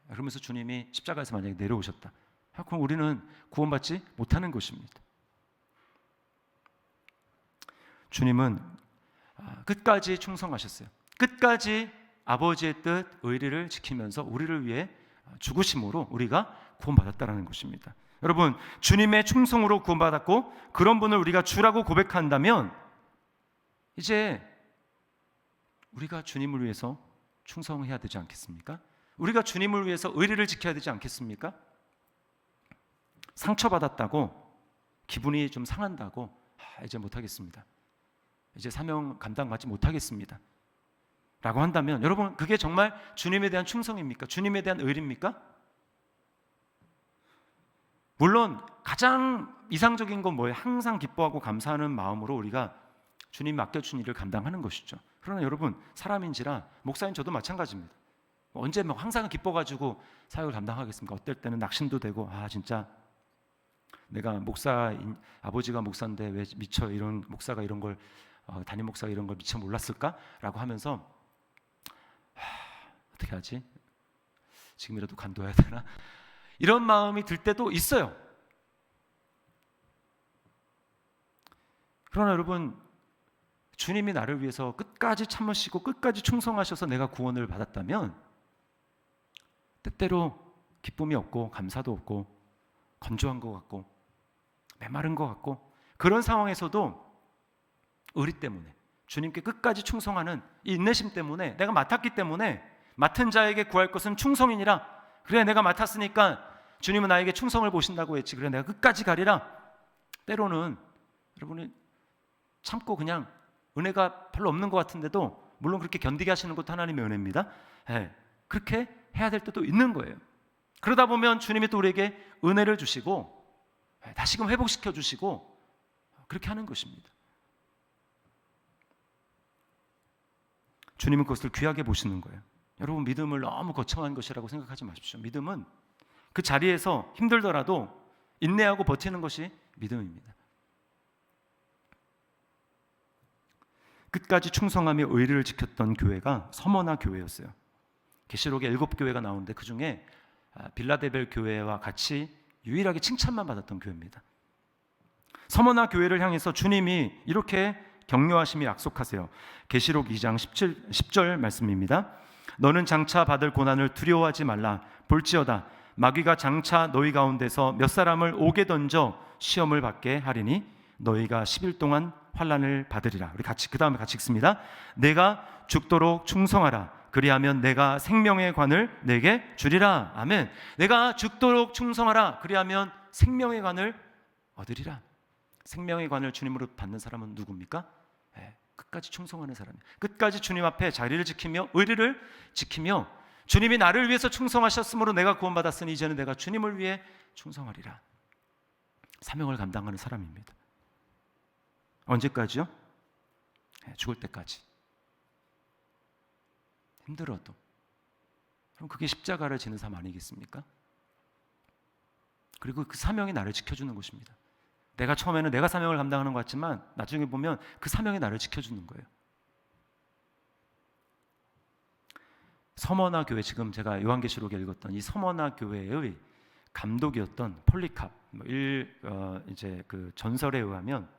그러면서 주님이 십자가에서 만약에 내려오셨다, 그럼 우리는 구원받지 못하는 것입니다. 주님은 끝까지 충성하셨어요. 끝까지 아버지의 뜻, 의리를 지키면서 우리를 위해 죽으심으로 우리가 구원받았다는 것입니다. 여러분, 주님의 충성으로 구원받았고 그런 분을 우리가 주라고 고백한다면 이제 우리가 주님을 위해서 충성해야 되지 않겠습니까? 우리가 주님을 위해서 의리를 지켜야 되지 않겠습니까? 상처받았다고, 기분이 좀 상한다고, 이제 못하겠습니다, 이제 사명 감당받지 못하겠습니다 라고 한다면, 여러분 그게 정말 주님에 대한 충성입니까? 주님에 대한 의리입니까? 물론 가장 이상적인 건 뭐예요? 항상 기뻐하고 감사하는 마음으로 우리가 주님 맡겨준 일을 감당하는 것이죠. 그러나 여러분, 사람인지라, 목사님 저도 마찬가지입니다. 언제 항상 기뻐가지고 사역을 감당하겠습니까? 어떨 때는 낙심도 되고, 진짜 내가 아버지가 목사인데 왜 미처 이런 목사가 이런 걸, 담임 목사가 이런 걸 미처 몰랐을까라고 하면서 어떻게 하지? 지금이라도 간도해야 되나? 이런 마음이 들 때도 있어요. 그러나 여러분, 주님이 나를 위해서 끝까지 참으시고 끝까지 충성하셔서 내가 구원을 받았다면, 때때로 기쁨이 없고 감사도 없고 건조한 것 같고 메마른 것 같고, 그런 상황에서도 의리 때문에, 주님께 끝까지 충성하는 이 인내심 때문에, 내가 맡았기 때문에, 맡은 자에게 구할 것은 충성이니라, 그래 내가 맡았으니까 주님은 나에게 충성을 보신다고 했지, 그래 내가 끝까지 가리라. 때로는 여러분이 참고 그냥 은혜가 별로 없는 것 같은데도, 물론 그렇게 견디게 하시는 것도 하나님의 은혜입니다. 그렇게 해야 될 때도 있는 거예요. 그러다 보면 주님이 또 우리에게 은혜를 주시고 다시금 회복시켜 주시고 그렇게 하는 것입니다. 주님은 그것을 귀하게 보시는 거예요. 여러분, 믿음을 너무 거창한 것이라고 생각하지 마십시오. 믿음은 그 자리에서 힘들더라도 인내하고 버티는 것이 믿음입니다. 끝까지 충성하며 의리를 지켰던 교회가 서머나 교회였어요. 계시록에 7교회가 나오는데 그 중에 빌라델벨 교회와 같이 유일하게 칭찬만 받았던 교회입니다. 서머나 교회를 향해서 주님이 이렇게 격려하심이 약속하세요. 계시록 2장 10절 말씀입니다. 너는 장차 받을 고난을 두려워하지 말라. 볼지어다 마귀가 장차 너희 가운데서 몇 사람을 옥에 던져 시험을 받게 하리니 너희가 10일 동안 환난을 받으리라. 우리 같이 그 다음에 같이 읽습니다. 내가 죽도록 충성하라. 그리하면 내가 생명의 관을 내게 주리라. 아멘. 내가 죽도록 충성하라. 그리하면 생명의 관을 얻으리라. 생명의 관을 주님으로 받는 사람은 누굽니까? 끝까지 충성하는 사람이에요. 끝까지 주님 앞에 자리를 지키며 의리를 지키며 주님이 나를 위해서 충성하셨으므로 내가 구원받았으니 이제는 내가 주님을 위해 충성하리라. 사명을 감당하는 사람입니다. 언제까지요? 죽을 때까지. 힘들어도. 그럼 그게 십자가를 지는 삶 아니겠습니까? 그리고 그 사명이 나를 지켜주는 것입니다. 내가 처음에는 내가 사명을 감당하는 것 같지만 나중에 보면 그 사명이 나를 지켜주는 거예요. 서머나 교회, 지금 제가 요한계시록에 읽었던 이 서머나 교회의 감독이었던 폴리캅, 이제 그 전설에 의하면,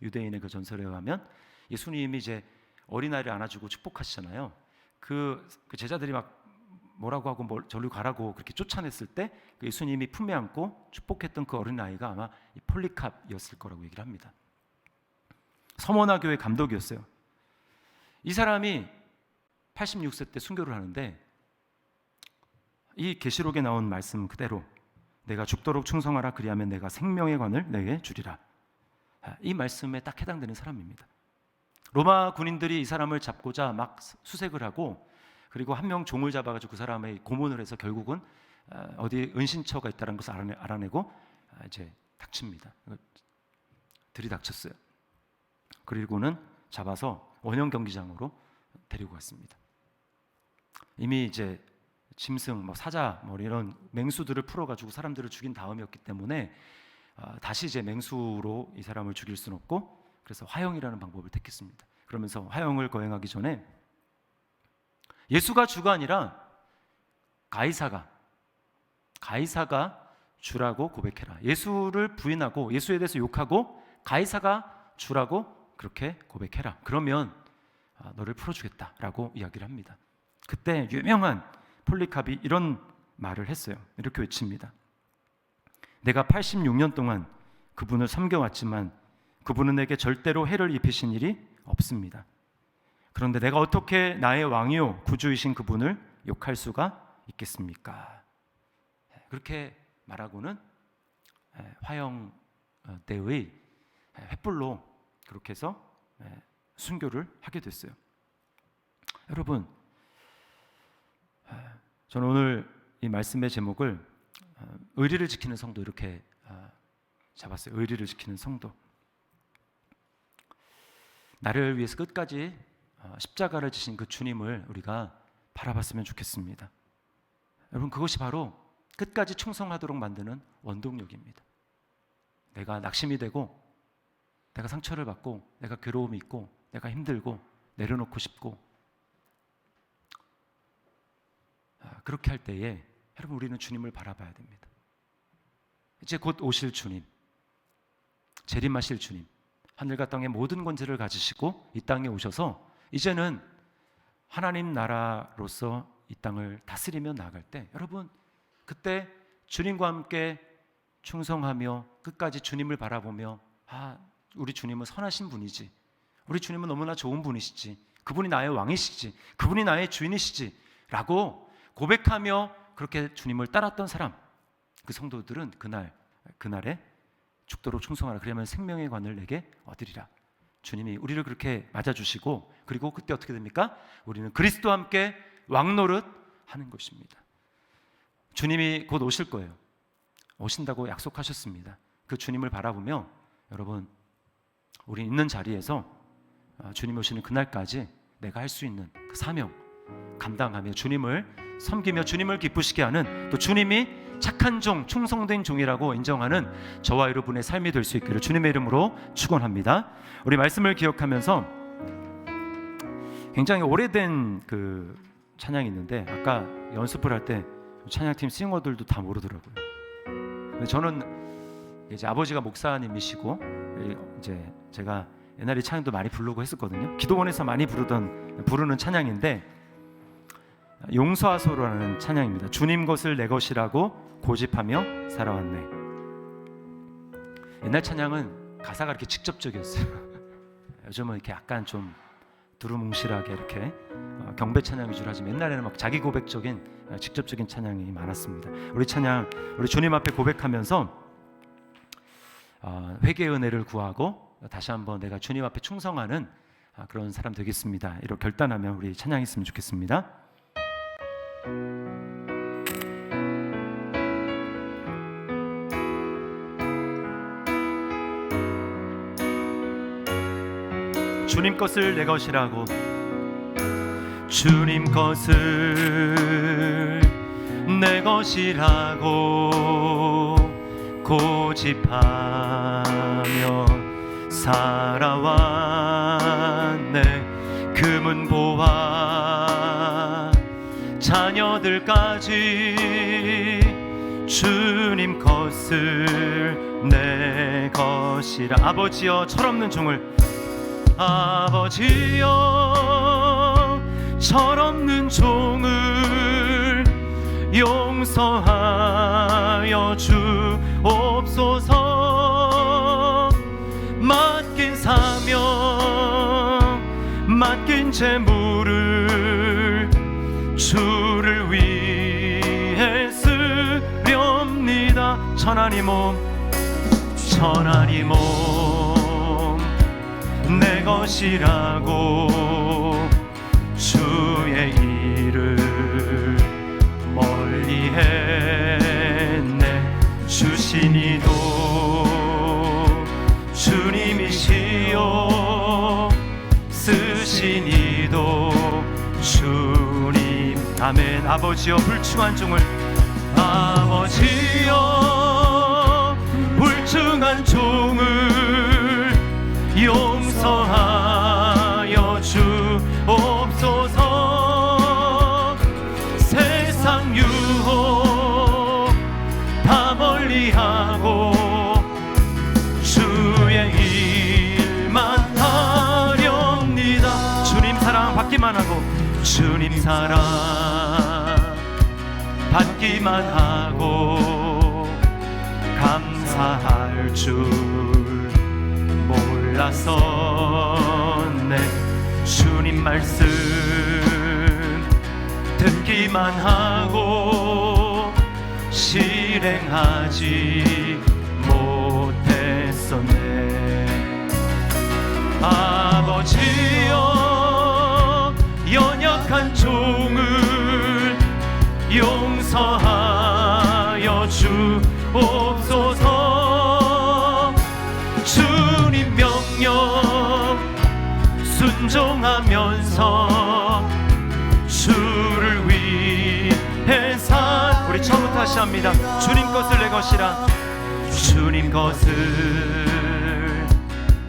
유대인의 그 전설에 의하면 예수님이 이제 어린아이를 안아주고 축복하시잖아요. 그 제자들이 막 뭐라고 하고 저리 가라고 그렇게 쫓아냈을 때 그 예수님이 품에 안고 축복했던 그 어린아이가 아마 이 폴리캅이었을 거라고 얘기를 합니다. 서머나 교회 감독이었어요. 이 사람이 86세 때 순교를 하는데 이 계시록에 나온 말씀 그대로 내가 죽도록 충성하라. 그리하면 내가 생명의 관을 내게 주리라. 이 말씀에 딱 해당되는 사람입니다. 로마 군인들이 이 사람을 잡고자 막 수색을 하고, 그리고 한 명 종을 잡아가지고 그 사람의 고문을 해서 결국은 어디 은신처가 있다는 것을 알아내고 이제 닥칩니다. 들이닥쳤어요. 그리고는 잡아서 원형 경기장으로 데리고 갔습니다. 이미 이제 짐승, 사자, 이런 맹수들을 풀어가지고 사람들을 죽인 다음이었기 때문에 다시 이제 맹수로 이 사람을 죽일 수는 없고, 그래서 화형이라는 방법을 택했습니다. 그러면서 화형을 거행하기 전에 예수가 주가 아니라 가이사가 주라고 고백해라. 예수를 부인하고 예수에 대해서 욕하고 가이사가 주라고 그렇게 고백해라. 그러면 너를 풀어주겠다라고 이야기를 합니다. 그때 유명한 폴리캅이 이런 말을 했어요. 이렇게 외칩니다. 내가 86년 동안 그분을 섬겨왔지만 그분은 내게 절대로 해를 입히신 일이 없습니다. 그런데 내가 어떻게 나의 왕이요 구주이신 그분을 욕할 수가 있겠습니까? 그렇게 말하고는 화형 때의 횃불로 그렇게 해서 순교를 하게 됐어요. 여러분, 저는 오늘 이 말씀의 제목을 의리를 지키는 성도 이렇게 잡았어요. 의리를 지키는 성도. 나를 위해서 끝까지 십자가를 지신 그 주님을 우리가 바라봤으면 좋겠습니다. 여러분, 그것이 바로 끝까지 충성하도록 만드는 원동력입니다. 내가 낙심이 되고 내가 상처를 받고 내가 괴로움이 있고 내가 힘들고 내려놓고 싶고 그렇게 할 때에 여러분, 우리는 주님을 바라봐야 됩니다. 이제 곧 오실 주님, 재림하실 주님, 하늘과 땅의 모든 권세를 가지시고 이 땅에 오셔서 이제는 하나님 나라로서 이 땅을 다스리며 나아갈 때, 여러분, 그때 주님과 함께 충성하며 끝까지 주님을 바라보며 우리 주님은 선하신 분이지, 우리 주님은 너무나 좋은 분이시지, 그분이 나의 왕이시지, 그분이 나의 주인이시지 라고 고백하며 그렇게 주님을 따랐던 사람, 그 성도들은 그날에 죽도록 충성하라. 그러면 생명의 관을 내게 얻으리라. 주님이 우리를 그렇게 맞아주시고, 그리고 그때 어떻게 됩니까? 우리는 그리스도와 함께 왕노릇 하는 것입니다. 주님이 곧 오실 거예요. 오신다고 약속하셨습니다. 그 주님을 바라보며 여러분, 우리 있는 자리에서 주님 오시는 그날까지 내가 할 수 있는 그 사명 감당하며 주님을 섬기며 주님을 기쁘시게 하는, 또 주님이 착한 종, 충성된 종이라고 인정하는 저와 여러분의 삶이 될 수 있기를 주님의 이름으로 축원합니다. 우리 말씀을 기억하면서 굉장히 오래된 그 찬양이 있는데, 아까 연습을 할 때 찬양팀 싱어들도 다 모르더라고요. 근데 저는 이제 아버지가 목사님이시고 이제 제가 옛날에 찬양도 많이 부르고 했었거든요. 기도원에서 많이 부르는 찬양인데 용서하소서라는 찬양입니다. 주님 것을 내 것이라고 고집하며 살아왔네. 옛날 찬양은 가사가 이렇게 직접적이었어요. 요즘은 이렇게 약간 좀 두루뭉실하게 이렇게 경배 찬양 위주로 하지만 옛날에는 막 자기 고백적인 직접적인 찬양이 많았습니다. 우리 찬양, 우리 주님 앞에 고백하면서 회개의 은혜를 구하고 다시 한번 내가 주님 앞에 충성하는 그런 사람 되겠습니다. 이렇게 결단하면 우리 찬양했으면 좋겠습니다. 주님 것을 내 것이라고, 주님 것을 내 것이라고 고집하며 살아왔네. 금은 보화 자녀들까지 주님 것을 내 것이라. 아버지여 철없는 종을, 아버지여 철없는 종을 용서하여 주옵소서. 맡긴 사명, 맡긴 재물을 주를 위해 쓰렵니다. 천하니 몸, 천하니 몸 내 것이라고 주의 일을 멀리 했네. 주신 이도 주님이시요 쓰신 이도 주님. 아멘. 아버지여 불충한 종을, 아버지여 불충한 종을 용서하여 주옵소서. 세상 유혹 다 멀리하고 주의 일만 하렵니다. 주님 사랑 받기만 하고, 주님 사랑 받기만 하고 감사할 줄 몰랐었네. 주님 말씀 듣기만 하고 실행하지 못했었네. 아버지여 연약한 종을 용서하여 주옵소서. 주님 명령 순종하면서 주를 위해 산. 우리 처음부터 다시 합니다. 주님 것을 내 것이라, 주님 것을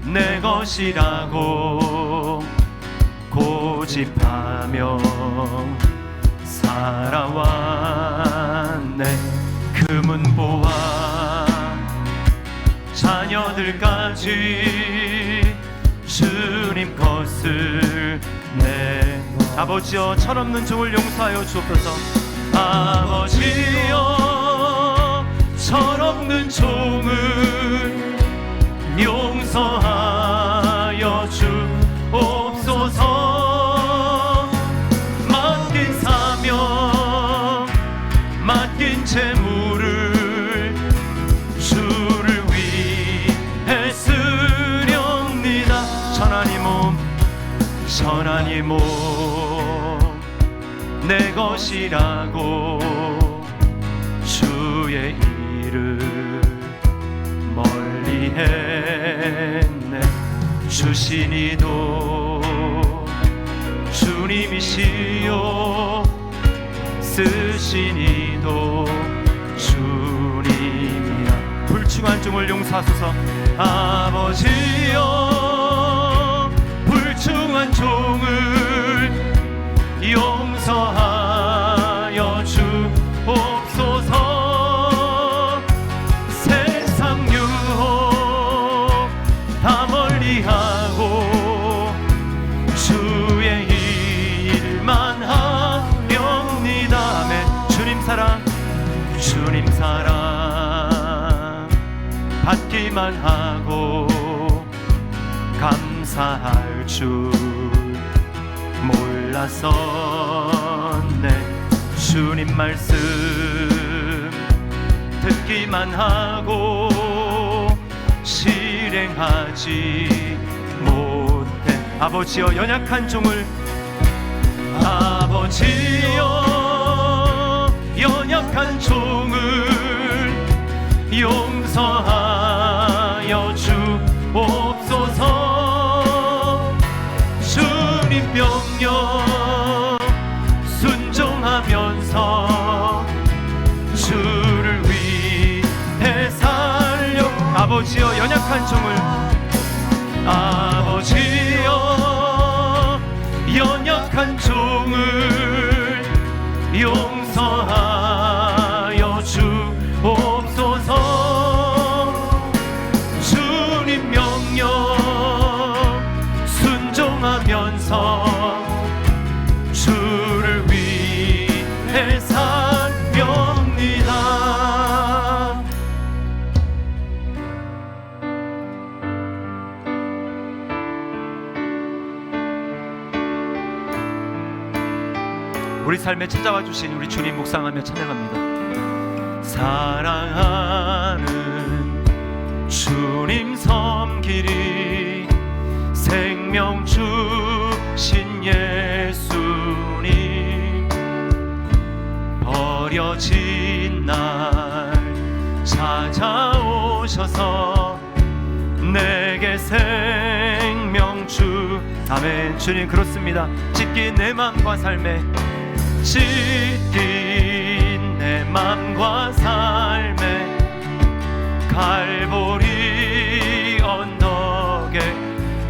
내 것이라고 고집하며 살아왔네. 금은 보화 자녀들까지 주님 것을 내. 아버지여 철없는 종을 용서하여 주옵소서. 아버지여 철없는 종을 용서하여 주옵소서. 맡긴 사명, 맡긴 재물을 주를 위해 쓰렵니다. 천하니 몸, 천하니 몸 내 것이라고 주의 일을 멀리 했네. 주신 이도 주님이시요 쓰신 이도 주님이야. 불충한 종을 용서하소서. 아버지여 불충한 종을 용서하여 주옵소서. 세상 유혹 다 멀리하고 주님 사랑 받기만 하고 감사할 줄 몰랐었네. 주님 말씀 듣기만 하고 실행하지 못해. 아버지여 연약한 종을, 아버지여 연약한 종을 용서하여 주옵소서. 주님 명령 순종하면서 주를 위해 살려. 아버지여 연약한 종을, 아버지여 연약한 종을 용서하여 주옵소서. 주님 명령 순종하면서 주를 위해 살렵니다. 우리 삶에 찾아와 주신 우리 주님 묵상하며 찬양합니다. 사랑하는 주님 섬기리 생명 주신 예수님. 버려진 날 찾아오셔서 내게 생명 주. 아멘. 주님 그렇습니다. 찢긴 내 맘과 삶에, 찢긴 내 맘과 삶에 갈보리 언덕에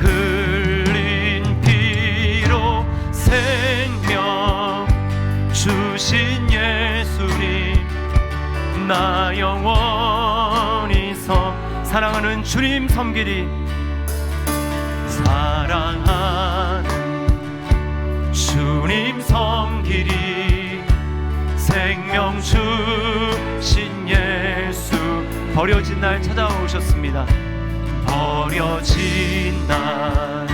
흘린 피로 생명 주신 예수님. 나 영원히 사랑하는 주님 섬기리. 사랑하는 주님 섬기리 생명 주신 예수. 버려진 날 찾아오셨습니다. 버려진 날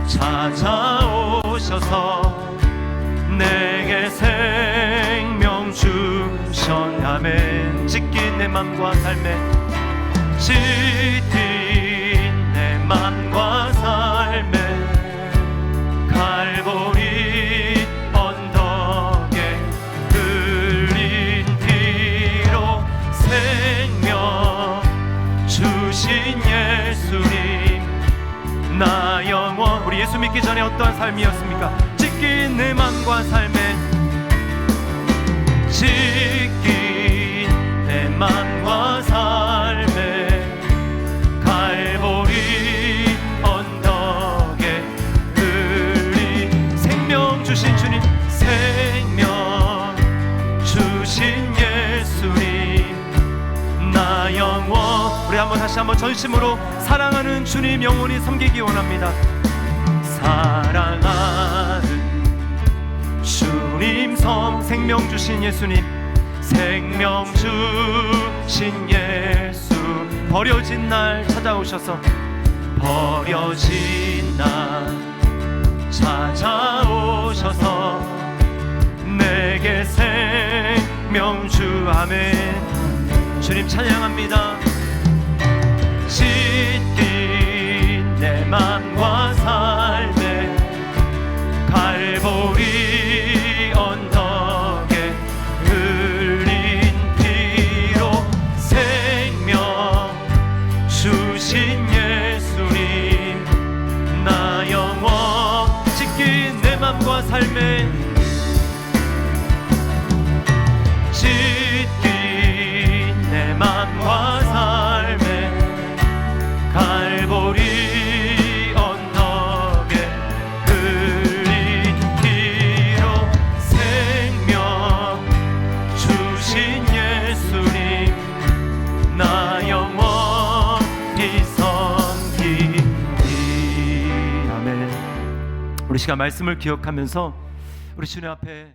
찾아오셔서 내게 생명 주셨. 아멘. 찢긴 내 맘과 삶에, 찢긴 내 맘과 삶에 갈보리 언덕에 흘린 피로 생명 주신 예수님. 나 영원. 우리 예수 믿기 전에 어떠한 삶이었습니까? 찢긴 내 맘과 삶에, 찢긴 내 맘과 삶에 갈보리 언덕에 흘린 생명 주신 주님. 생명 주신 예수님. 나 영원. 우리 다시 한번 전심으로 사랑하는 주님 영원히 섬기기 원합니다. 사랑하는 주님 생명 주신 예수님. 생명 주신 예수. 버려진 날 찾아오셔서, 버려진 날 찾아오셔서 내게 생명 주. 아멘. 주님 찬양합니다. 찢긴 내 맘과 삶에 갈보리 언덕에 흘린 피로 생명 주신 예수님. 나 영원. 찢긴 내 맘과 삶에, 찢긴 내 맘과 삶에 갈보리 언덕에 흘린 피로 생명 주신 예수님. 나 영원히 섬기리. 아멘. 우리 시간 말씀을 기억하면서 우리 주님 앞에